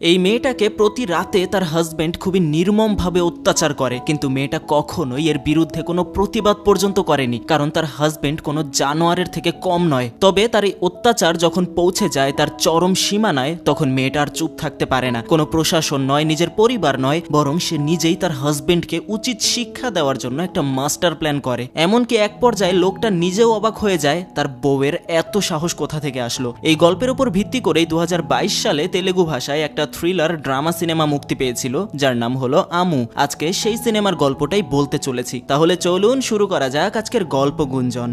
এই মেয়েটাকে প্রতি রাতে তার হাজবেন্ড খুবই নির্মমভাবে অত্যাচার করে, কিন্তু মেয়েটা কখনোই এর বিরুদ্ধে কোনো প্রতিবাদ পর্যন্ত করেনি, কারণ তার হাজবেন্ড কোনো জানোয়ারের থেকে কম নয়। তবে তার এই অত্যাচার যখন পৌঁছে যায় তার চরম সীমানায়, তখন মেয়েটা আর চুপ থাকতে পারে না। কোনো প্রশাসন নয়, নিজের পরিবার নয়, বরং সে নিজেই তার হাজবেন্ডকে উচিত শিক্ষা দেওয়ার জন্য একটা মাস্টার প্ল্যান করে। এমনকি এক পর্যায়ে লোকটা নিজেও অবাক হয়ে যায় তার বউয়ের এত সাহস কোথা থেকে আসলো। এই গল্পের উপর ভিত্তি করেই 2022 সালে তেলেগু ভাষায় একটা থ্রিলার ড্রামা সিনেমা মুক্তি পেয়েছিল, যার নাম হলো আমু। আজকে সেই সিনেমার গল্পটাই বলতে চলেছি। তাহলে চলুন শুরু করা যাক আজকের গল্প গুঞ্জন।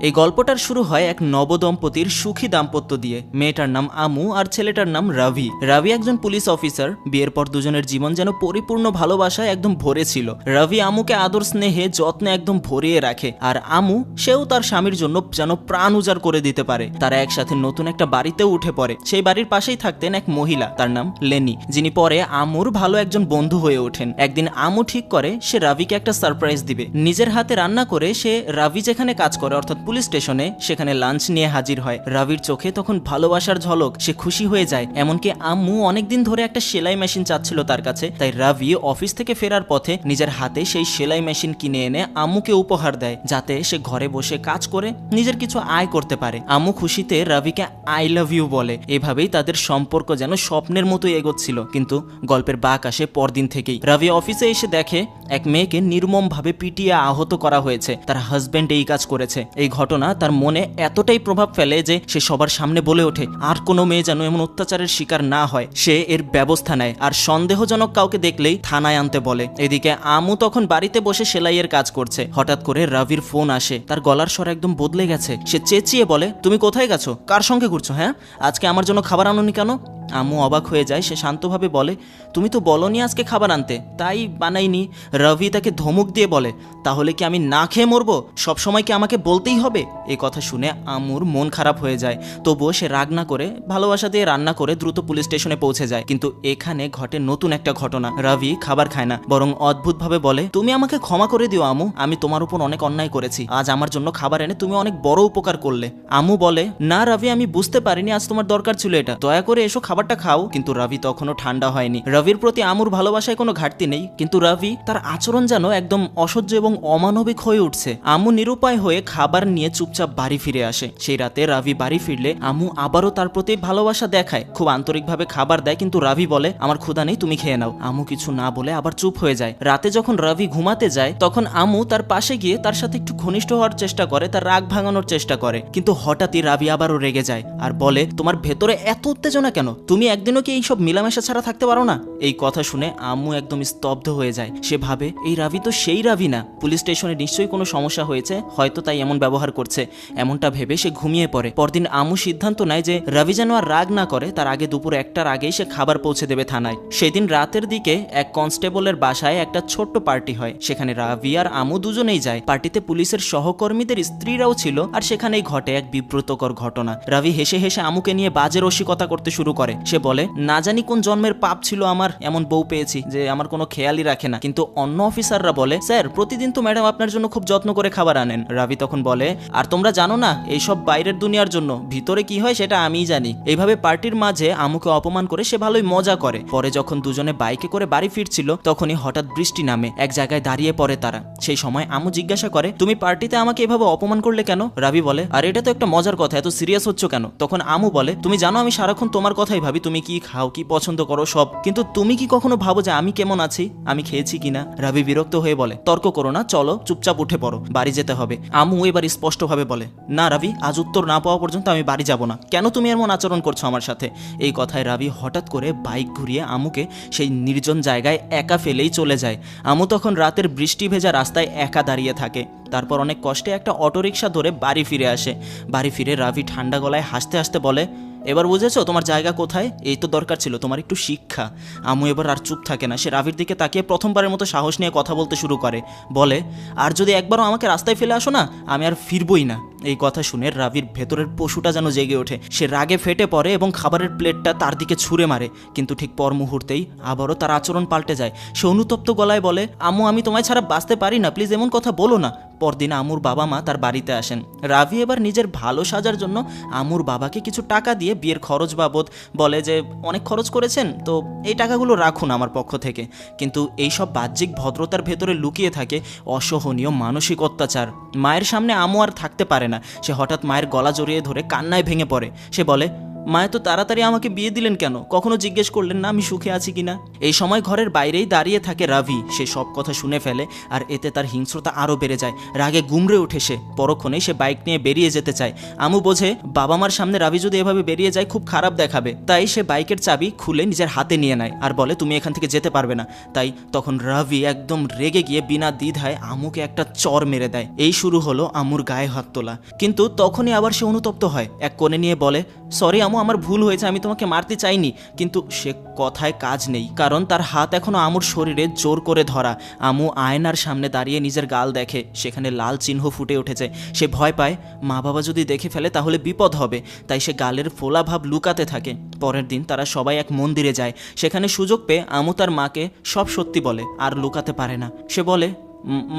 এই গল্পটার শুরু হয় এক নবদম্পতির সুখী দাম্পত্য দিয়ে। মেয়েটার নাম আমু আর ছেলেটার নাম রাভি। রাভি একজন পুলিশ অফিসার। বিয়ের পর দুজনের জীবন যেন পরিপূর্ণ ভালোবাসায় একদম ভরে ছিল। রাভি আমুকে আদর স্নেহে যত্নে একদম ভরিয়ে রাখে, আর আমু সেও তার স্বামীর জন্য যেন প্রাণ উজাড় করে দিতে পারে। তারা একসাথে নতুন একটা বাড়িতেও উঠে পড়ে। সেই বাড়ির পাশেই থাকতেন এক মহিলা, তার নাম লেনি, যিনি পরে আমুর ভালো একজন বন্ধু হয়ে ওঠেন। একদিন আমু ঠিক করে সে রাভিকে একটা সারপ্রাইজ দিবে। নিজের হাতে রান্না করে সে রাভি যেখানে কাজ করে অর্থাৎ পুলিশ স্টেশনে, সেখানে লাঞ্চ নিয়ে হাজির হয়। রাভির চোখে তখন ভালোবাসার ঝলক, সে খুশি হয়ে যায়। এমনকি আম্মু অনেকদিন ধরে একটা সেলাই মেশিন চাচ্ছিল তার কাছে, তাই রাভি অফিস থেকে ফেরার পথে নিজের হাতে সেই সেলাই মেশিন কিনে এনে আম্মুকে উপহার দেয়, যাতে সে ঘরে বসে কাজ করে নিজের কিছু আয় করতে পারে। আম্মু খুশিতে রাভিকে আই লাভ ইউ বলে। এভাবেই তাদের সম্পর্ক যেন স্বপ্নের মতো এগোচ্ছিল। কিন্তু গল্পের বাঁক আসে পরদিন থেকেই। রাভি অফিসে এসে দেখে এক মেয়েকে নির্মমভাবে পিটিয়ে আহত করা হয়েছে। তার হাজবেন্ড এই কাজ করেছে। এই ঘটনা তার মনে এতটাই প্রভাব ফেলে যে সে সবার সামনে বলে ওঠে আর কোনো মেয়ে যেন এমন অত্যাচারের শিকার না হয়। সে এর ব্যবস্থা নেয়, আর সন্দেহজনক কাউকে দেখলেই থানায় আনতে বলে। এদিকে আমু তখন বাড়িতে বসে সেলাইয়ের কাজ করছে। হঠাৎ করে রাভির ফোন আসে। তার গলার স্বর একদম বদলে গেছে। সে চেঁচিয়ে বলে, তুমি কোথায় গেছো? কার সঙ্গে ঘুরছো? হ্যাঁ, আজকে আমার জন্য খাবার আনোনি কেন? আমু অবাক হয়ে যায়। সে শান্তভাবে বলে, তুমি তো বলনি আজকে খাবার আনতে, তাই বানাইনি। রাভি তাকে ধমক দিয়ে বলে, তাহলে কি আমি না খেয়ে মরবো? সবসময় কি আমাকে বলতেই হবে? এই কথা শুনে আমুর মন খারাপ হয়ে যায়। তবুও সে রাগ না করে ভালোবাসা দিয়ে রান্না করে দ্রুত পুলিশ স্টেশনে পৌঁছে যায়। কিন্তু এখানে ঘটে নতুন একটা ঘটনা। রাভি খাবার খায় না, বরং অদ্ভুতভাবে বলে, তুমি আমাকে ক্ষমা করে দিও আমু, আমি তোমার উপর অনেক অন্যায় করেছি। আজ আমার জন্য খাবার এনে তুমি অনেক বড় উপকার করলে। আমু বলে, না রাভি, আমি বুঝতে পারিনি আজ তোমার দরকার ছিল এটা, দয়া করে এসো খাবারটা খাও। কিন্তু রাভি তখনও ঠান্ডা হয়নি। রাভির প্রতি আমুর ভালোবাসায় কোনো ঘাটতি নেই, কিন্তু রাভি তার আচরণ যেন একদম অসহ্য এবং অমানবিক হয়ে উঠছে। আমু নিরুপায় হয়ে খাবার নিয়ে চুপচাপ বাড়ি ফিরে আসে। সেই রাতে রাভি বাড়ি ফিরলে আমু আবারও তার প্রতি ভালোবাসা দেখায়, খুব আন্তরিকভাবে খাবার দেয়। কিন্তু রাভি বলে, আমার ক্ষুধা নেই, তুমি খেয়ে নাও। আমু কিছু না বলে আবার চুপ হয়ে যায়। রাতে যখন রাভি ঘুমাতে যায় তখন আমু তার পাশে গিয়ে তার সাথে একটু ঘনিষ্ঠ হওয়ার চেষ্টা করে, তার রাগ ভাঙানোর চেষ্টা করে। কিন্তু হঠাৎই রাভি আবারও রেগে যায় আর বলে, তোমার ভেতরে এত উত্তেজনা কেন? তুমি একদিনও কি এইসব মিলামেশা ছাড়া থাকতে পারো না? এই কথা শুনে আমু একদম স্তব্ধ হয়ে যায়। সে ভাবে, এই রাভি তো সেই রাভি না, পুলিশ স্টেশনে নিশ্চয়ই কোনো সমস্যা হয়েছে, হয়তো তাই এমন ব্যবহার করছে। এমনটা ভেবে সে ঘুমিয়ে পড়ে। পরদিন আমু সিদ্ধান্ত নেয় যে রাভি যেন আর রাগ না করে, তার আগে দুপুর 1টার আগেই সে খাবার পৌঁছে দেবে থানায়। সেদিন রাতের দিকে এক কনস্টেবলের বাসায় একটা ছোট্ট পার্টি হয়। সেখানে রাভি আর আমু দুজনেই যায়। পার্টিতে পুলিশের সহকর্মীদের স্ত্রীরাও ছিল, আর সেখানেই ঘটে এক বিব্রতকর ঘটনা। রাভি হেসে হেসে আমুকে নিয়ে বাজে রসিকতা করতে শুরু করে। সে বলে, না জানি কোন জন্মের পাপ ছিল আমার, এমন বউ পেয়েছি যে আমার কোনো খেয়ালই রাখে না। কিন্তু অন্য অফিসাররা বলে, স্যার প্রতিদিন তো ম্যাডাম আপনার জন্য খুব যত্ন করে খাবার আনেন। রাভি তখন বলে, আর তোমরা জানো না এইসব বাইরের দুনিয়ার জন্য, ভিতরে কি হয় সেটা আমিই জানি। এইভাবে পার্টির মাঝে আমুকে অপমান করে সে ভালোই মজা করে। পরে যখন দুজনে বাইকে করে বাড়ি ফিরছিল তখনই হঠাৎ বৃষ্টি নামে। এক জায়গায় দাঁড়িয়ে পড়ে তারা। সেই সময় আমু জিজ্ঞাসা করে, তুমি পার্টিতে আমাকে এভাবে অপমান করলে কেন? রাভি বলে, আর এটা তো একটা মজার কথা, এত সিরিয়াস হচ্ছ কেন? তখন আমু বলে, তুমি জানো আমি সারাক্ষণ তোমার কথাই ভাবি, তুমি কি খাও, কি পছন্দ করো সব, কিন্তু তুমি কি কখনো ভাবো যে আমি কেমন আছি, আমি খেয়েছি কিনা? রাভি বিরক্ত হয়ে বলে, তর্ক করো না, চলো চুপচাপ উঠে পড়ো, বাড়ি যেতে হবে। আমু এবার স্পষ্টভাবে বলে, না রাভি, আজ উত্তর না পাওয়া পর্যন্ত আমি বাড়ি যাব না। কেন তুমি এমন আচরণ করছো আমার সাথে? এই কথায় রাভি হঠাৎ করে বাইক ঘুরিয়ে আমুকে সেই নির্জন জায়গায় একা ফেলেই চলে যায়। আমু তখন রাতের বৃষ্টি ভেজা রাস্তায় একা দাঁড়িয়ে থাকে। তারপর অনেক কষ্টে একটা অটোরিকশা ধরে বাড়ি ফিরে আসে। বাড়ি ফিরে রাভি ঠান্ডা গলায় হাসতে হাসতে বলে, এবার বুঝেছো তোমার জায়গা কোথায়? এই তো দরকার ছিল তোমার একটু শিক্ষা। আমু এবার আর চুপ থাকে না। সে রাভির দিকে তাকিয়ে প্রথমবারের মতো সাহস নিয়ে কথা বলতে শুরু করে। বলে, আর যদি একবারও আমাকে রাস্তায় ফেলে আসো না, আমি আর ফিরবই না। এই কথা শুনে রাভির ভেতরের পশুটা যেন জেগে ওঠে। সে রাগে ফেটে পড়ে এবং খাবারের প্লেটটা তার দিকে ছুঁড়ে মারে। কিন্তু ঠিক পর মুহূর্তেই আবারও তার আচরণ পাল্টে যায়। সে অনুতপ্ত গলায় বলে, আমু আমি তোমায় ছাড়া বাঁচতে পারি না, প্লিজ এমন কথা বলো না। পরদিন আমুর বাবা মা তার বাড়িতে আসেন। রাভি এবার নিজের ভালো সাজার জন্য আমুর বাবাকে কিছু টাকা দিয়ে বিয়ের খরচ বাবদ বলে যে অনেক খরচ করেছেন, তো এই টাকাগুলো রাখুন আমার পক্ষ থেকে। কিন্তু এইসব বাহ্যিক ভদ্রতার ভেতরে লুকিয়ে থাকে অসহনীয় মানসিক অত্যাচার। মায়ের সামনে আমু আর থাকতে পারে না, সে হঠাৎ মায়ের গলা জড়িয়ে ধরে কান্নায় ভেঙে পড়ে। সে বলে, মা এত তাড়াতাড়ি আমাকে বিয়ে দিলেন কেন? কখনো জিজ্ঞেস করলেন না আমি সুখে আছি কিনা? এই সময় ঘরের বাইরেই দাঁড়িয়ে থাকে রাভি। সে সব কথা শুনে ফেলে আর এতে তার হিংস্রতা আরও বেড়ে যায়। রাগে গুমড়ে ওঠে সে। পরক্ষণেই সে বাইক নিয়ে বেরিয়ে যেতে চায়। আমু বোঝে বাবা মার সামনে রাভি যদি এভাবে বেরিয়ে যায় খুব খারাপ দেখাবে, তাই সে বাইকের চাবি খুলে নিজের হাতে নিয়ে নেয় আর বলে তুমি এখান থেকে যেতে পারবে না। তাই তখন রাভি একদম রেগে গিয়ে বিনা দ্বিধায় আমুকে একটা চর মেরে দেয়। এই শুরু হলো আমুর গায়ে হাত তোলা। কিন্তু তখনই আবার সে অনুতপ্ত হয়, এক কোণে নিয়ে বলে, সরি আমু, আমার ভুল হয়েছে, আমি তোমাকে মারতে চাইনি। কিন্তু সে কথায় কাজ নেই, কারণ তার হাত এখনো আমুর শরীরে জোর করে ধরা। আমু আয়নার সামনে দাঁড়িয়ে নিজের গাল দেখে, সেখানে লাল চিহ্ন ফুটে উঠেছে। সে ভয় পায় মা বাবা যদি দেখে ফেলে তাহলে বিপদ হবে, তাই সে গালের ফোলা ভাব লুকাতে থাকে। পরের দিন তারা সবাই এক মন্দিরে যায়। সেখানে সুযোগ পেয়ে আমু তার মাকে সব সত্যি বলে, আর লুকাতে পারে না। সে বলে,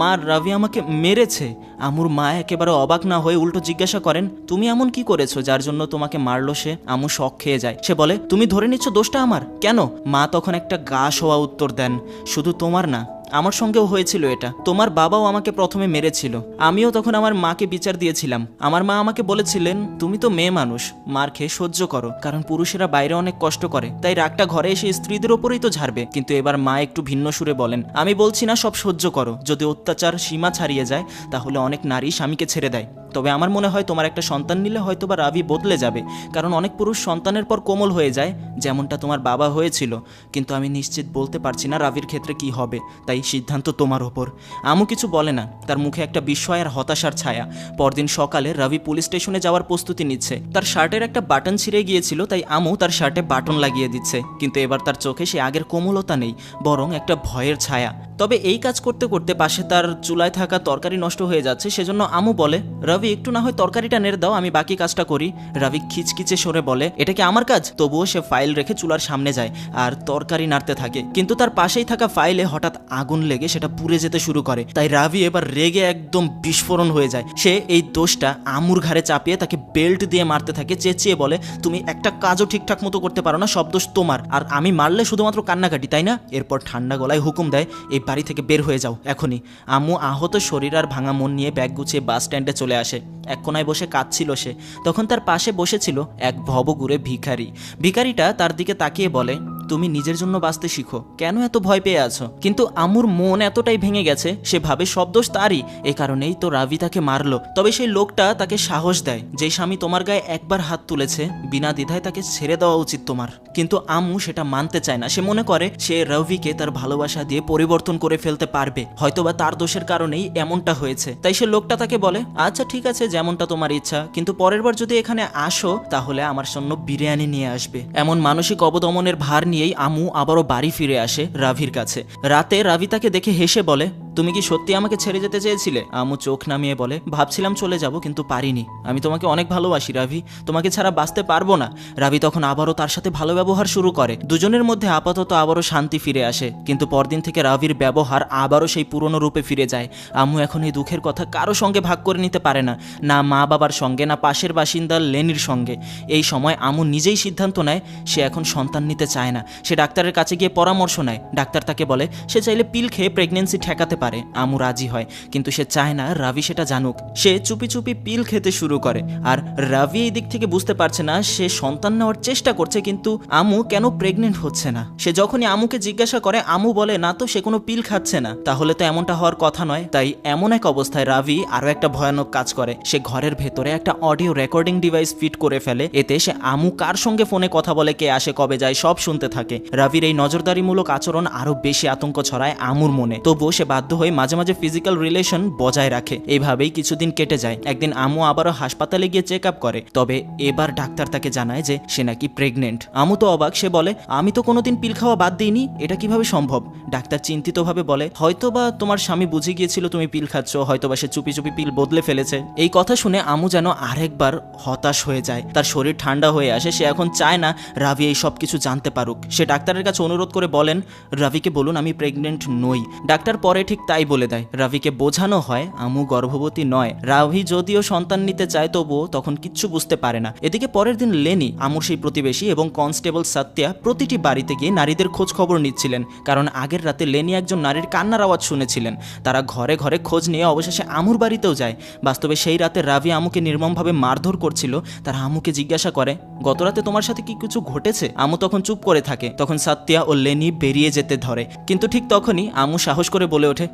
মা রাভি আমাকে মেরেছে। আমুর মা একেবারে অবাক না হয়ে উল্টো জিজ্ঞাসা করেন, তুমি এমন কি করেছো যার জন্য তোমাকে মারলো সে? আমু শক খেয়ে যায়। সে বলে, তুমি ধরে নিচ্ছ দোষটা আমার? কেন? মা তখন একটা গা শোয়া উত্তর দেন, শুধু তোমার না, আমার সঙ্গেও হয়েছিল এটা। তোমার বাবাও আমাকে প্রথমে মেরেছিল, আমিও তখন আমার মাকে বিচার দিয়েছিলাম। আমার মা আমাকে বলেছিলেন তুমি তো মেয়ে মানুষ, মার খেয়ে সহ্য করো, কারণ পুরুষেরা বাইরে অনেক কষ্ট করে, তাই রাগটা ঘরে এসে স্ত্রীদের ওপরেই তো ঝাড়বে। কিন্তু এবার মা একটু ভিন্ন সুরে বলেন, আমি বলছি না সব সহ্য করো, যদি অত্যাচার সীমা ছাড়িয়ে যায় তাহলে অনেক নারী স্বামীকে ছেড়ে দেয়। তবে আমার মনে হয় তোমার একটা সন্তান নিলে হয়তো বা রাভি বদলে যাবে, কারণ অনেক পুরুষ সন্তানের পর কোমল হয়ে যায়, যেমনটা তোমার বাবা হয়েছিল। কিন্তু আমি নিশ্চিত বলতে পারছি না রাভির ক্ষেত্রে কি হবে, তাই সিদ্ধান্ত তোমার ওপর। আমু কিছু বলে না, তার মুখে একটা বিস্ময় আর হতাশার ছায়া। পরদিন সকালে রাভি পুলিশ স্টেশনে যাওয়ার প্রস্তুতি নিচ্ছে। তার শার্টের একটা বাটন ছিঁড়ে গিয়েছিল, তাই আমু তার শার্টে বাটন লাগিয়ে দিচ্ছে। কিন্তু এবার তার চোখে সে আগের কোমলতা নেই, বরং একটা ভয়ের ছায়া। তবে এই কাজ করতে করতে পাশে তার চুলায় থাকা তরকারি নষ্ট হয়ে যাচ্ছে, সেজন্য আমু বলে, রাভি একটু না হয় তরকারিটা নেড়ে দাও, আমি বাকি কাজটা করি। রাভি খিচখিচে সরে বলে, এটা কি আমার কাজ? তবুও সে ফাইল রেখে চুলার সামনে যায় আর তরকারি নাড়তে থাকে। কিন্তু তার পাশেই থাকা ফাইলে হঠাৎ আগুন লেগে সেটা পুড়ে যেতে শুরু করে। তাই রাভি এবার রেগে একদম বিস্ফোরণ হয়ে যায়। সে এই দোষটা আমুর ঘাড়ে চাপিয়ে তাকে বেল্ট দিয়ে মারতে থাকে, চেঁচিয়ে বলে, তুমি একটা কাজও ঠিকঠাক মতো করতে পারো না, সব দোষ তোমার, আর আমি মারলে শুধুমাত্র কান্নাকাটি, তাই না? এরপর ঠান্ডা গলায় হুকুম দেয়, এই বাড়ি থেকে বের হয়ে যাও এখনই। আমু আহত শরীর আর ভাঙা মন নিয়ে ব্যাগ গুছিয়ে বাস স্ট্যান্ডে চলে আসে। এক কোনায় বসে কাঁদছিল সে। তখন তার পাশে বসেছিল এক ভবঘুরে ভিখারি। ভিখারিটা তার দিকে তাকিয়ে বলে, তুমি নিজের জন্য বাঁচতে শিখো, কেন এত ভয় পেয়ে আছো? কিন্তু আমুর মন এতটাই ভেঙে গেছে, সে ভাবে সব দোষ তারই, এ কারণেই তো রাভি তাকে মারলো। তবে সেই লোকটা তাকে সাহস দেয়, যে স্বামী তোমার গায়ে একবার হাত তুলেছে, বিনা দ্বিধায় তাকে ছেড়ে দেওয়া উচিত তোমার। কিন্তু আমু সেটা মানতে চায় না। সে মনে করে সে রাভিকে তার ভালোবাসা দিয়ে পরিবর্তন করে ফেলতে পারবে, হয়তোবা তার দোষের কারণেই এমনটা হয়েছে। তাই সে লোকটা তাকে বলে, আচ্ছা ঠিক আছে, যেমনটা তোমার ইচ্ছা, কিন্তু পরের বার যদি এখানে আসো তাহলে আমার জন্য বিরিয়ানি নিয়ে আসবে। এমন মানসিক অবদমনের ভার নিয়েই আমু আবারও বাড়ি ফিরে আসে রাভির কাছে। রাতে রাভি তাকে দেখে হেসে বলে, তুমি কি সত্যি আমাকে ছেড়ে যেতে চেয়েছিলে? আমু চোখ নামিয়ে বলে, ভাবছিলাম চলে যাব কিন্তু পারিনি, আমি তোমাকে অনেক ভালোবাসি রাভি, তোমাকে ছাড়া বাঁচতে পারবো না। রাভি তখন আবারও তার সাথে ভালো ব্যবহার শুরু করে। দুজনের মধ্যে আপাতত আবারও শান্তি ফিরে আসে। কিন্তু পরদিন থেকে রাভির ব্যবহার আবারও সেই পুরনো রূপে ফিরে যায়। আমু এখন এই দুঃখের কথা কারো সঙ্গে ভাগ করে নিতে পারে না, না মা বাবার সঙ্গে, না পাশের বাসিন্দা লেনির সঙ্গে। এই সময় আমু নিজেই সিদ্ধান্ত নেয় সে এখন সন্তান নিতে চায় না। সে ডাক্তারের কাছে গিয়ে পরামর্শ নেয়। ডাক্তার তাকে বলে সে চাইলে পিল খেয়ে প্রেগনেন্সি ঠেকাতে পারে। আমু রাজি হয়, কিন্তু সে চায় না রাভি সেটা জানুক। সে চুপি চুপি পিল খেতে শুরু করে। আর রাভি এই দিক থেকে বুঝতে পারছে না সে সন্তান নেওয়ার চেষ্টা করছে, কিন্তু আমু কেন প্রেগনেন্ট হচ্ছে না। সে যখনই আমুকে জিজ্ঞাসা করে, আমু বলে না তো, সে কোনো পিল খাচ্ছে না। তাহলে তো এমনটা হওয়ার কথা নয়। তাই এমন এক অবস্থায় রাভি আরো একটা ভয়ানক কাজ করে। সে ঘরের ভেতরে একটা অডিও রেকর্ডিং ডিভাইস ফিট করে ফেলে। এতে সে আমু কার সঙ্গে ফোনে কথা বলে, কে আসে কবে যায় সব শুনতে থাকে। রাভির এই নজরদারিমূলক আচরণ আরো বেশি আতঙ্ক ছড়ায় আমুর মনে। তবুও সে বাধ্য হয়ে মাঝে মাঝে ফিজিক্যাল রিলেশন বজায় রাখে। এইভাবেই কিছুদিন কেটে যায়। একদিন আমু আবারও হাসপাতালে গিয়ে চেক আপ করে। তবে এবার ডাক্তার তাকে জানায় যে সে নাকি প্রেগনেন্ট। আমু তো অবাক। সে বলে, আমি তো কোনোদিন পিল খাওয়া বাদ দিইনি, এটা কিভাবে সম্ভব? ডাক্তার চিন্তিতভাবে বলে, হয়তোবা তোমার স্বামী বুঝে গিয়েছিল তুমি পিল খাচ্ছ, হয়তোবা সে চুপি চুপি পিল বদলে ফেলেছে। এই কথা শুনে আমু যেন আরেকবার হতাশ হয়ে যায়। তার শরীর ঠান্ডা হয়ে আসে। সে এখন চায় না রাভি এই সব কিছু জানতে পারুক। সে ডাক্তারের কাছে অনুরোধ করে বলেন, রাভিকে বলুন আমি প্রেগনেন্ট নই। ডাক্তার পরে ঠিক তাই বলে দেয়। রাভিকে বোঝানো হয় আমু গর্ভবতী নয়। রাভি যদিও সন্তান নিতে চায় তবুও তখন কিচ্ছু বুঝতে পারে না। এদিকে পরের দিন লেনি, আমুর সেই প্রতিবেশী এবং কনস্টেবল সাত্যা প্রতিটি বাড়িতে গিয়ে নারীদের খোঁজ খবর নিচ্ছিলেন, কারণ আগের রাতে লেনি একজন নারীর কান্নার আওয়াজ শুনেছিলেন। তারা ঘরে ঘরে খোঁজ নিয়ে অবশেষে আমুর বাড়িতেও যায়। বাস্তবে সেই রাতে রাভি আমুকে নির্মমভাবে মারধর করছিল। তারা আমুকে জিজ্ঞাসা করে, গত রাতে তোমার সাথে কি কিছু ঘটেছে? আমু তখন চুপ করে থাকে। তখন সাত্যা ও লেনি বেরিয়ে যেতে ধরে, কিন্তু ঠিক তখনই আমু সাহস করে বলে ওঠে,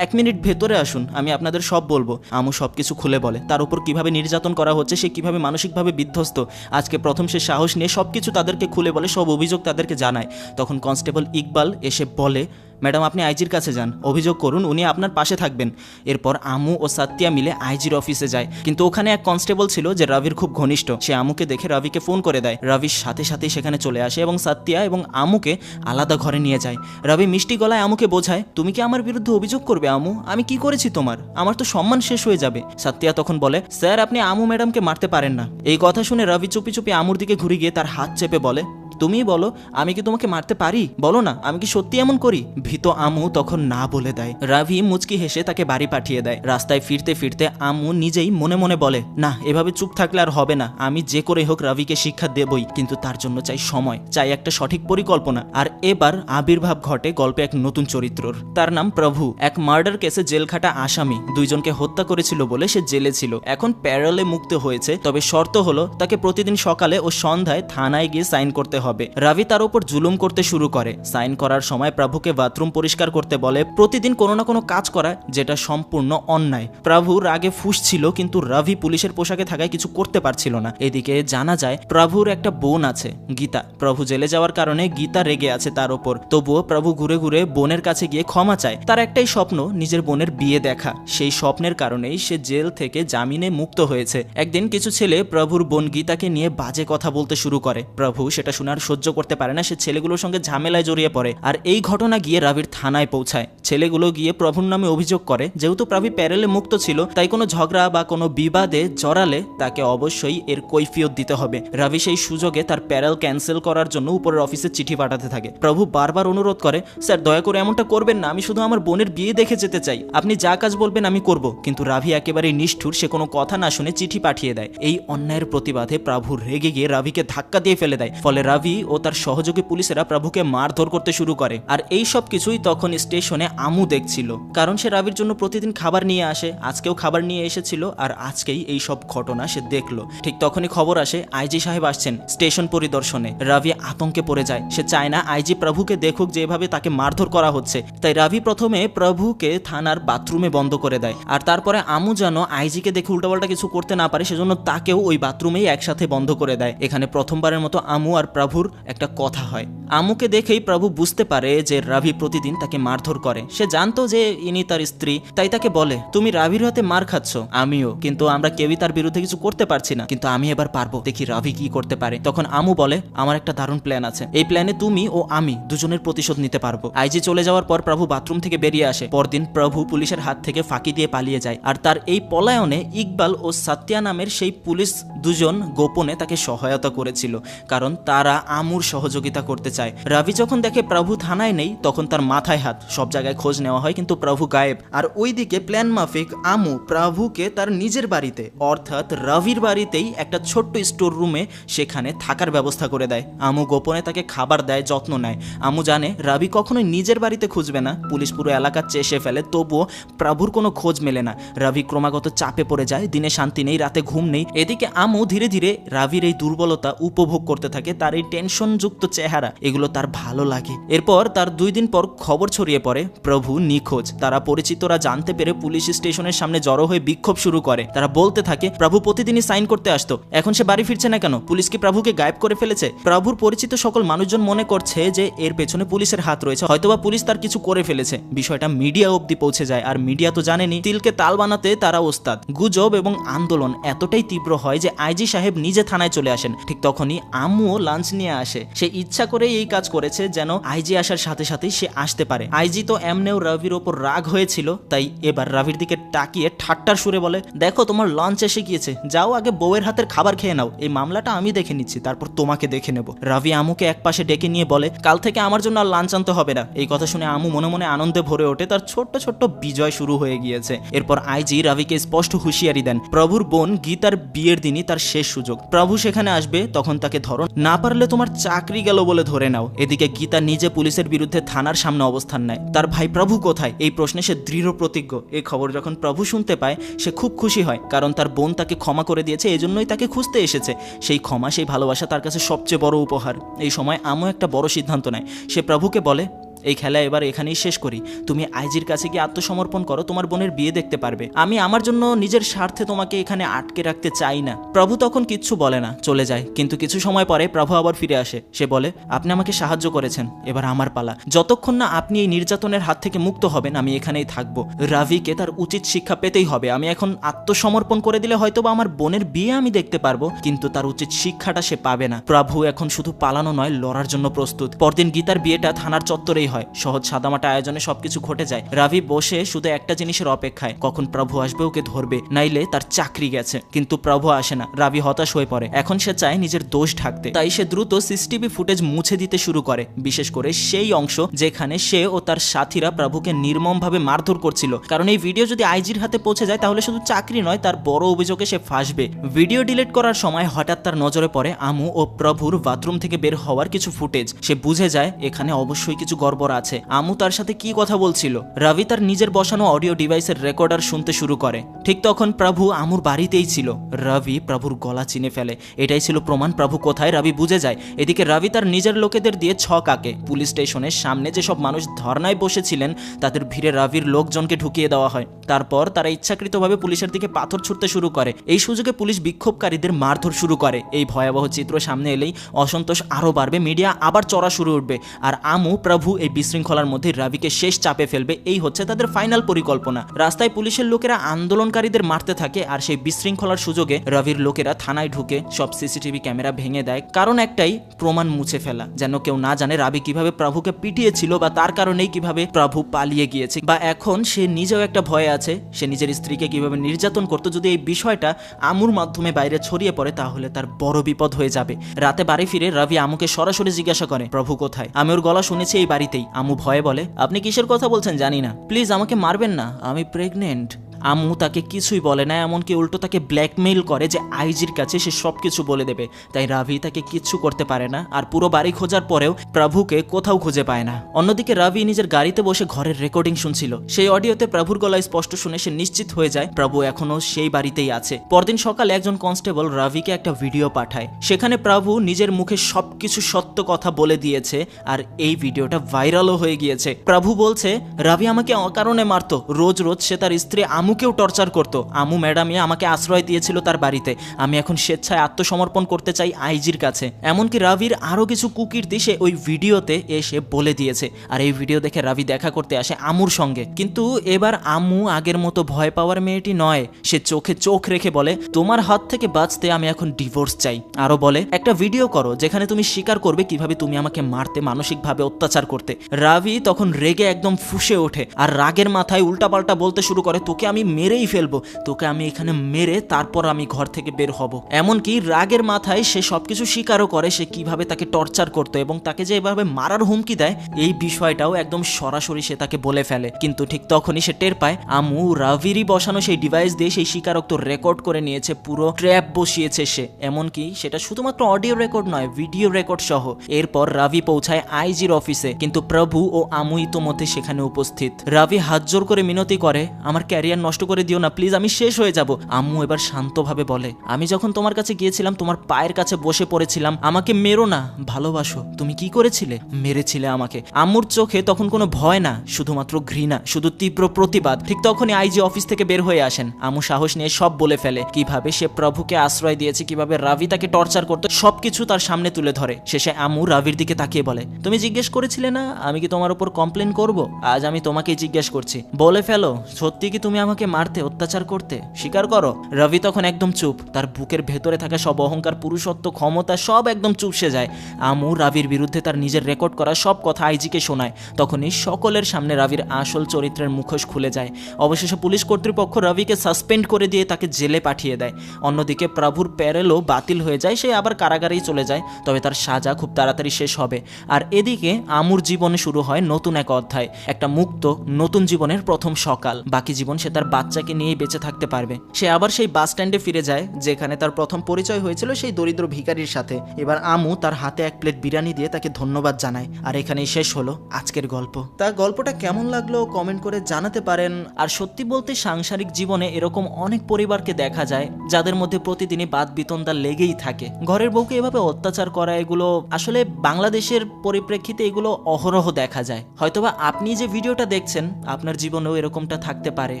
1 মিনিট ভেতরে আসুন, আমি আপনাদের সব বলবো। আমু সবকিছু খুলে বলে, তার উপর কিভাবে নির্যাতন করা হচ্ছে, সে কিভাবে মানসিকভাবে বিধ্বস্ত। আজকে প্রথম সে সাহস নিয়ে সবকিছু তাদেরকে খুলে বলে, সব অভিযোগ তাদেরকে জানায়। তখন কনস্টেবল ইকবাল এসে বলে, ম্যাডাম আপনি আইজির কাছে যান, অভিযোগ করুন, উনি আপনার পাশে থাকবেন। এরপর আমু ও সাত্যা মিলে আইজির অফিসে যায়, কিন্তু ওখানে এক কনস্টেবল ছিল যে রাভির খুব ঘনিষ্ঠ। সে আমুকে দেখে রাভিকে ফোন করে দেয়। রাভির সাথে সাথেই সেখানে চলে আসে এবং সাত্যা এবং আমুকে আলাদা ঘরে নিয়ে যায়। রাভি মিষ্টি গলায় আমুকে বোঝায়, তুমি কি আমার বিরুদ্ধে অভিযোগ করবে আমু? আমি কি করেছি তোমার? আমার তো সম্মান শেষ হয়ে যাবে। সাত্যা তখন বলে, স্যার আপনি আমু ম্যাডামকে মারতে পারেন না। এই কথা শুনে রাভি চুপি চুপি আমুর দিকে ঘুরে গিয়ে তার হাত চেপে বলে, তুমিই বলো, আমি কি তোমাকে মারতে পারি? বলো না, আমি কি সত্যি এমন করি? ভীত আমু তখন না বলে দেয়। রাভি মুচকি হেসে তাকে বাড়ি পাঠিয়ে দেয়। রাস্তায় ফিরতে ফিরতে আমু নিজেই মনে মনে বলে, না এভাবে চুপ থাকলে আর হবে না, আমি যে করে হোক রাভিকে শিক্ষা দেবই, কিন্তু তার জন্য চাই সময়, চাই একটা সঠিক পরিকল্পনা। আর এবার আবির্ভাব ঘটে গল্পে এক নতুন চরিত্রর। তার নাম প্রভু। এক মার্ডার কেসে জেল খাটা আসামি, 2 জনকে হত্যা করেছিল বলে সে জেলে ছিল। এখন প্যারোলে মুক্ত হয়েছে, তবে শর্ত হলো তাকে প্রতিদিন সকালে ও সন্ধ্যায় থানায় গিয়ে সাইন করতে হবে। রাভি তার উপর জুলুম করতে শুরু করে। সাইন করার সময় প্রভুকে বাথরুম পরিষ্কার করতে বলে, প্রতিদিন কোনো না কোনো কাজ করা, যেটা সম্পূর্ণ অন্যায়। প্রভু রাগে ফুঁসছিল, কিন্তু রাভি পুলিশের পোশাকে থাকায় কিছু করতে পারছিল না। এদিকে জানা যায় প্রভুর একটা বোন আছে, গীতা। প্রভু জেলে যাওয়ার কারণে গীতা রেগে আছে তার ওপর। তবুও প্রভু ঘুরে ঘুরে বোনের কাছে গিয়ে ক্ষমা চায়। তার একটাই স্বপ্ন, নিজের বোনের বিয়ে দেখা। সেই স্বপ্নের কারণেই সে জেল থেকে জামিনে মুক্ত হয়েছে। একদিন কিছু ছেলে প্রভুর বোন গীতাকে নিয়ে বাজে কথা বলতে শুরু করে। প্রভু সেটা শোনার সহ্য করতে পারে না, সে ছেলেগুলোর সঙ্গে ঝামেলায় জড়িয়ে পড়ে। আর এই ঘটনা গিয়ে রাভির থানায় পৌঁছায়। ছেলেগুলো গিয়ে প্রভুর নামে অভিযোগ করে, যেহেতু প্রভু প্যারেলে মুক্ত ছিল, তাই কোনো ঝগড়া বা কোনো বিবাদে জড়ালে তাকে অবশ্যই এর কৈফিয়ত দিতে হবে। রাভি সেই সুযোগে তার প্যারেল ক্যান্সেল করার জন্য উপরের অফিসে চিঠি পাঠাতে থাকে। প্রভু বারবার অনুরোধ করে, স্যার দয়া করে এমনটা করবেন না, আমি শুধু আমার বোনের বিয়ে দেখে যেতে চাই, আপনি যা কাজ বলবেন আমি করব। কিন্তু রাভি একেবারেই নিষ্ঠুর, সে কোনো কথা না শুনে চিঠি পাঠিয়ে দেয়। এই অন্যায়ের প্রতিবাদে প্রভু রেগে গিয়ে রাভিকে ধাক্কা দিয়ে ফেলে দেয়। ফলে রাভি ও তার সহযোগী পুলিশেরা প্রভুকে মারধর করতে শুরু করে। আর এই সব কিছুই তখন স্টেশনে আমু দেখছিল, কারণ সে রাভির জন্য প্রতিদিন খাবার নিয়ে আসে। আজকেও খাবার নিয়ে এসেছিল, আর আজকেই এই সব ঘটনা সে দেখলো। ঠিক তখনই খবর আসে আইজি সাহেব আসছেন স্টেশন পরিদর্শনে। রাভি আতঙ্কে পড়ে যায়। সে চায় না আইজি প্রভুকে দেখুক যেভাবে তাকে মারধর করা হচ্ছে। তাই রাভি প্রথমে প্রভুকে থানার বাথরুমে বন্ধ করে দেয়, আর তারপরে আমু যেন আইজিকে দেখে উল্টাপাল্টা কিছু করতে না পারে, সেজন্য তাকেও ওই বাথরুমেই একসাথে বন্ধ করে দেয়। এখানে প্রথমবারের মতো আমু আর প্রভুর একটা কথা হয়। আমুকে দেখেই প্রভু বুঝতে পারে যে রাভি প্রতিদিন তাকে মারধর করে। সে জানতো যে ইনি তার স্ত্রী, তাই তাকে বলে, তুমি রাভির হাতে মার খাচ্ছ, আমিও, কিন্তু আমরা কেউই তার বিরুদ্ধে কিছু করতে পারছি না, কিন্তু আমি এবার পারবো, দেখি রাভি কি করতে পারে। তখন আমু বলে, আমার একটা দারুণ প্ল্যান আছে, এই প্ল্যানে তুমি ও আমি দুজনের প্রতিশোধ নিতে পারবো। আইজি চলে যাওয়ার পর প্রভু বাথরুম থেকে বেরিয়ে আসে। পরদিন প্রভু পুলিশের হাত থেকে ফাঁকি দিয়ে পালিয়ে যায়, আর তার এই পলায়নে ইকবাল ও সাত্যা নামের সেই পুলিশ দুজন গোপনে তাকে সহায়তা করেছিল, কারণ তারা আমুর সহযোগিতা করতে চায়। রাভি যখন দেখে প্রভু থানায় নেই, তখন তার মাথায় হাত। সব জায়গায় খোঁজ নেওয়া হয়, কিন্তু প্রভু গায়েব। আর ওইদিকে প্ল্যান মাফিক আমু প্রভুকে তার নিজের বাড়িতে, অর্থাৎ রাভির বাড়িতেই একটা ছোট্ট স্টোর রুমে সেখানে থাকার ব্যবস্থা করে দেয়। আমু গোপনে তাকে খাবার দেয়, যত্ন নেয়। আমু জানে রাভি কখনোই নিজের বাড়িতে খুঁজবে না, পুলিশ পুরো এলাকা চেষে ফেলে, তবুও প্রভুর কোনো খোঁজ মেলে না। রাভি ক্রমাগত চাপে পড়ে যায়, দিনে শান্তি নেই, রাতে ঘুম নেই। এদিকে আমু ধীরে ধীরে রাভির এই দুর্বলতা উপভোগ করতে থাকে। তার এই টেনশনযুক্ত চেহারা, এগুলো তার ভালো লাগে। এরপর তার 2 দিন পর খবর ছড়িয়ে পড়ে প্রভু নিখোঁজ। তারা পরিচিতরা জানতে পেরে পুলিশ স্টেশনের সামনে জড়ো হয়ে বিক্ষোভ শুরু করে। তারা বলতে থাকে, প্রভু প্রতিদিনই সাইন করতে আসতো, এখন সে বাড়ি ফিরছে না কেন? পুলিশ কি প্রভুকে গায়েব করে ফেলেছে? প্রভুর পরিচিত সকল মানুষজন মনে করছে যে এর পেছনে পুলিশের হাত রয়েছে, হয়তোবা পুলিশ তার কিছু করে ফেলেছে। বিষয়টা মিডিয়া অবধি পৌঁছে যায়, আর মিডিয়া তো জানেনি, তিলকে তাল বানাতে তারা ওস্তাদ। গুজব এবং আন্দোলন এতটাই তীব্র হয় যে আইজি সাহেব নিজে থানায় চলে আসেন। ঠিক তখনই আম্মুও লাঞ্চ নিয়ে আসে। সে ইচ্ছা করেই এই কাজ করেছে যেন আইজি আসার সাথে সাথেই সে আসতে পারে। আইজি তো এমনেও রবির ওপর রাগ হয়েছিল, তাই এবার রবির দিকে তাকিয়ে ঠাট্টার সুরে বলে, দেখো তোমার লাঞ্চ এসে গিয়েছে, যাও আগে বউয়ের হাতের খাবার খেয়ে নাও, এই মামলাটা আমি দেখে নিচ্ছি, তারপর তোমাকে দেখে নেব। রবি আমুকে এক পাশে ডেকে নিয়ে বলে, কাল থেকে আমার জন্য আর লাঞ্চ আনতে হবে না। এই কথা শুনে আমু মনে মনে আনন্দে ভরে ওঠে, তার ছোট্ট ছোট্ট বিজয় শুরু হয়ে গিয়েছে। এরপর আইজি রবিকে স্পষ্ট হুঁশিয়ারি দেন, প্রভুর বোন গীতার বিয়ের দিনই তার শেষ সুযোগ, প্রভু সেখানে আসবে, তখন তাকে ধরো, না পারলে তোমার চাকরি গেল বলে ধরে নাও। এদিকে গীতা নিজে পুলিশের বিরুদ্ধে থানার সামনে অবস্থান নেয়। তার ভাই প্রভু কোথায়, এই প্রশ্নে সে দৃঢ় প্রতিজ্ঞ। এই খবর যখন প্রভু শুনতে পায় সে খুব খুশি হয়, কারণ তার বোন তাকে ক্ষমা করে দিয়েছে, এজন্যই তাকে খুঁজতে এসেছে। সেই ক্ষমা, সেই ভালোবাসা তার কাছে সবচেয়ে বড় উপহার। এই সময় আমু একটা বড় সিদ্ধান্ত নেয়। সে প্রভুকে বলে, এই খেলা এবার এখানেই শেষ করি, তুমি আইজির কাছে গিয়ে আত্মসমর্পণ করো, তোমার বোনের বিয়ে দেখতে পারবে। আমি আমার জন্য নিজের স্বার্থে তোমাকে এখানে আটকে রাখতে চাই না। প্রভু তখন কিচ্ছু বলে না, চলে যায়। কিন্তু কিছু সময় পরে প্রভু আবার ফিরে আসে। সে বলে, আপনি আমাকে সাহায্য করেছেন, এবার আমার পালা। যতক্ষণ না আপনি এই নির্যাতনের হাত থেকে মুক্ত হবেন আমি এখানেই থাকবো। রবিকে তার উচিত শিক্ষা পেতেই হবে। আমি এখন আত্মসমর্পণ করে দিলে হয়তো বা আমার বোনের বিয়ে আমি দেখতে পারবো, কিন্তু তার উচিত শিক্ষাটা সে পাবে না। প্রভু এখন শুধু পালানো নয়, লড়ার জন্য প্রস্তুত। পরদিন গীতার বিয়েটা থানার চত্বরেই হয়। সহজ সাদামাটা আয়োজনে সবকিছু ঘটে যায়। রবি বসে শুধু একটা জিনিসের অপেক্ষায়, কখন প্রভু আসবে, ওকে ধরবে, নাইলে তার চাকরি গেছে। কিন্তু প্রভু আসে না। রবি হতাশ হয়ে পড়ে। এখন সে চায় নিজের দোষ ঢাকতে, তাই সে দ্রুত সিসিটিভি ফুটেজ মুছে দিতে শুরু করে, বিশেষ করে সেই অংশ যেখানে সে ও তার সাথীরা প্রভুকে নির্মমভাবে মারধর করছিল। কারণ এই ভিডিও যদি আইজির হাতে পৌঁছে যায় তাহলে শুধু চাকরি নয়, তার বড় অভিযোগে সে ফাঁসবে। ভিডিও ডিলিট করার সময় হঠাৎ তার নজরে পড়ে আমু ও প্রভুর বাথরুম থেকে বের হওয়ার কিছু ফুটেজ। সে বুঝে যায় এখানে অবশ্যই কিছু গড়বড় আছে। আমু তার সাথে কি কথা বলছিল? রবি তার নিজের বসানো অডিও ডিভাইসের রেকর্ডার শুনতে শুরু করে। ঠিক তখন প্রভু আমুর বাড়িতেই ছিল। রবি প্রভুর গলা চিনে ফেলে। এটাই ছিল প্রমাণ, প্রভু কোথায় রবি বুঝে যায়। এদিকে রবি তার নিজের লোকেদের দিয়ে ছক আঁকে। পুলিশ স্টেশনের সামনে যেসব মানুষ ধর্নায় বসেছিলেন তাদের ভিড়ে রবির লোকজনকে ঢুকিয়ে দেওয়া হয়। তারপর তারা ইচ্ছাকৃতভাবে পুলিশের দিকে পাথর ছুটতে শুরু করে। এই সুযোগে পুলিশ বিক্ষোভকারীদের মারধর শুরু করে। এই ভয়াবহ চিত্র সামনে এলেই অসন্তোষ আরও বাড়বে, মিডিয়া আবার চড়া শুরু উঠবে। আর আমু প্রভু এই বিশৃঙ্খলার মধ্যে রবিকে শেষ চাপে ফেলবে, এই হচ্ছে তাদের ফাইনাল পরিকল্পনা। রাস্তায় পুলিশের লোকেরা আন্দোলনকারীদের মারতে থাকে, আর সেই বিশৃঙ্খলার সুযোগে রবির লোকেরা থানায় ঢুকে সব সিসিটিভি ক্যামেরা ভেঙে দেয়। কারণ একটাই, প্রমাণ মুছে ফেলা, যেন কেউ না জানে রবি কিভাবে প্রভুকে পিটিয়েছিল, বা তার কারণেই কিভাবে প্রভু পালিয়ে গিয়েছে, বা এখন সে নিজেও একটা ভয়ে আছে সে নিজের স্ত্রীকে কিভাবে নির্যাতন করতো। যদি এই বিষয়টা আমুর মাধ্যমে বাইরে ছড়িয়ে পড়ে তাহলে তার বড় বিপদ হয়ে যাবে। রাতে বাড়ি ফিরে রবি আমুকে সরাসরি জিজ্ঞাসা করে, প্রভু কোথায়? আমি ওর গলা শুনেছি এই বাড়িতেই। আমু ভয়ে বলে, আপনি কিসের কথা বলছেন জানি না, প্লিজ আমাকে মারবেন না, আমি প্রেগনেন্ট। আমু তাকে কিছুই বলে না, এমনকি উল্টো তাকে ব্ল্যাকমেইল করে যে আইজির কাছে সে সবকিছু বলে দেবে। তাই রবি তাকে কিচ্ছু করতে পারে না, আর পুরো বাড়ি খোঁজার পরেও প্রভুকে কোথাও খুঁজে পায় না। অন্যদিকে রবি নিজের গাড়িতে বসে ঘরের রেকর্ডিং শুনছিল। সেই অডিওতে প্রভুর গলায় স্পষ্ট শুনে সে নিশ্চিত হয়ে যায় প্রভু এখনো সেই বাড়িতেই আছে। পরদিন সকালে একজন কনস্টেবল রবিকে একটা ভিডিও পাঠায়। সেখানে প্রভু নিজের মুখে সবকিছু সত্য কথা বলে দিয়েছে, আর এই ভিডিওটা ভাইরালও হয়ে গিয়েছে। প্রভু বলছে, রবি আমাকে অকারণে মারতো, রোজ রোজ সে তার স্ত্রী আমুকেও টর্চার করতো। আমু ম্যাডামই আমাকে আশ্রয় দিয়েছিল তার বাড়িতে। আমি এখন স্বেচ্ছায় আত্মসমর্পণ করতে চাই আইজির কাছে। এমনকি রবির আরো কিছু কুকীর্তি সে ওই ভিডিওতে এসে বলে দিয়েছে। আর এই ভিডিও দেখে রবি দেখা করতে আসে আমুর সঙ্গে। কিন্তু এবার আমু আগের মতো ভয় পাওয়ার মেয়েটি নয়। সে চোখে চোখ রেখে বলে, তোমার হাত থেকে বাঁচতে আমি এখন ডিভোর্স চাই। আরো বলে, একটা ভিডিও করো যেখানে তুমি স্বীকার করবে কিভাবে তুমি আমাকে মারতে, মানসিকভাবে অত্যাচার করতে। রবি তখন রেগে একদম ফুঁসে ওঠে, আর রাগের মাথায় উল্টাপাল্টা বলতে শুরু করে, তোকে আমি মেরেই ফেলবো, তোকে আমি এখানে মেরে তারপর আমি ঘর থেকে বের হব। এমনকি রাগের মাথায় সে সবকিছু স্বীকারও করে সে কিভাবে তাকে টর্চার করতো, এবং তাকে যে এভাবে মারার হুমকি দেয় এই বিষয়টাও একদম সরাসরি সে তাকে বলে ফেলে। কিন্তু ঠিক তখনই সে টের পায় আমু রবিরই বসানো সেই ডিভাইস দিয়ে সেই স্বীকারোক্ত রেকর্ড করে নিয়েছে, পুরো ট্র্যাপ বসিয়েছে সে। এমনকি সেটা শুধুমাত্র অডিও রেকর্ড নয়, ভিডিও রেকর্ড সহ। এরপর রবি পৌঁছায় আইজির অফিসে, কিন্তু প্রভু ও আমু ইতোমধ্যে সেখানে উপস্থিত। রবি হাত জোর করে মিনতি করে, আমার ক্যারিয়ার নষ্ট করে দিও না প্লিজ, আমি শেষ হয়ে যাব। আম্মু এবার শান্তভাবে বলে, আমি যখন তোমার কাছে গিয়েছিলাম তোমার পায়ের কাছে বসে পড়েছিলাম, আমাকে মেরো না, ভালোবাসো। তুমি কি করেছিলে? মেরেছিলে আমাকে। আম্মুর চোখে তখন কোনো ভয় না, শুধুমাত্র ঘৃণা, শুধু তীব্র প্রতিবাদ। ঠিক তখনই আইজি অফিস থেকে বের হয়ে আসেন। আম্মু সাহস নিয়ে সব বলে ফেলে, কিভাবে সে প্রভুকে আশ্রয় দিয়েছে, কিভাবে রবি তাকে টর্চার করতো, সবকিছু তার সামনে তুলে ধরে। শেষে আম্মু রবির দিকে তাকিয়ে বলে, তুমি জিজ্ঞেস করেছিলে না আমি কি তোমার উপর কমপ্লেন করব? আজ আমি তোমাকেই জিজ্ঞেস করছি, বলে ফেলো সত্যি কি তুমি আমাকে আমাকে মারতে, অত্যাচার করতে? স্বীকার করো। রবি তখন একদম চুপ, তার বুকের ভেতরে থাকা সব অহংকার, পুরুষত্ব, ক্ষমতা সব একদম চুপসে যায়। আমু রাবির বিরুদ্ধে তার নিজের রেকর্ড করা সব কথা আইজিকে শোনায়। তখনই সকলের সামনে রাবির আসল চরিত্রের মুখোশ খুলে যায়। অবশেষে পুলিশ কর্তৃপক্ষ রবিকে সাসপেন্ড করে দিয়ে তাকে জেলে পাঠিয়ে দেয়। অন্যদিকে প্রভুর প্যারেলও বাতিল হয়ে যায়, সে আবার কারাগারেই চলে যায়। তবে তার সাজা খুব তাড়াতাড়ি শেষ হবে। আর এদিকে আমুর জীবনে শুরু হয় নতুন এক অধ্যায়, একটা মুক্ত নতুন জীবনের প্রথম সকাল। বাকি জীবন সে তার বাচ্চাকে নিয়েই বেঁচে থাকতে পারবে। সে আবার সেই বাস স্ট্যান্ডে ফিরে যায় যেখানে তার প্রথম পরিচয় হয়েছিল সেই দরিদ্র ভিখারির সাথে। এবার আমু তার হাতে এক প্লেট বিরিয়ানি দিয়ে তাকে ধন্যবাদ জানায়। আর এখানেই শেষ হলো আজকের গল্প। তা গল্পটা কেমন লাগলো কমেন্ট করে জানাতে পারেন। আর সত্যি বলতে সাংসারিক জীবনে এরকম অনেক পরিবারকে দেখা যায় যাদের মধ্যে প্রতিদিনই বাদ বিতণ্ডা লেগেই থাকে। ঘরের বউকে এভাবে অত্যাচার করা, এগুলো আসলে বাংলাদেশের পরিপ্রেক্ষিতে এগুলো অহরহ দেখা যায়। হয়তোবা আপনি যে ভিডিওটা দেখছেন আপনার জীবনেও এরকমটা থাকতে পারে,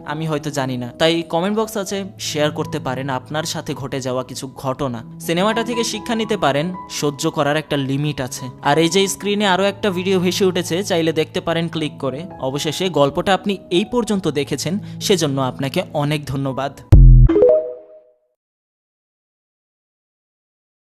আমি হয়তো জানি না। তাই কমেন্ট বক্স আছে, শেয়ার করতে পারেন আপনার সাথে ঘটে যাওয়া কিছু ঘটনা। সিনেমাটা থেকে শিক্ষা নিতে পারেন, সহ্য করার একটা লিমিট আছে। আর এই যে স্ক্রিনে আরো একটা ভিডিও ভেসে উঠেছে, চাইলে দেখতে পারেন ক্লিক করে। অবশেষে গল্পটা আপনি এই পর্যন্ত দেখেছেন, সেজন্য আপনাকে অনেক ধন্যবাদ।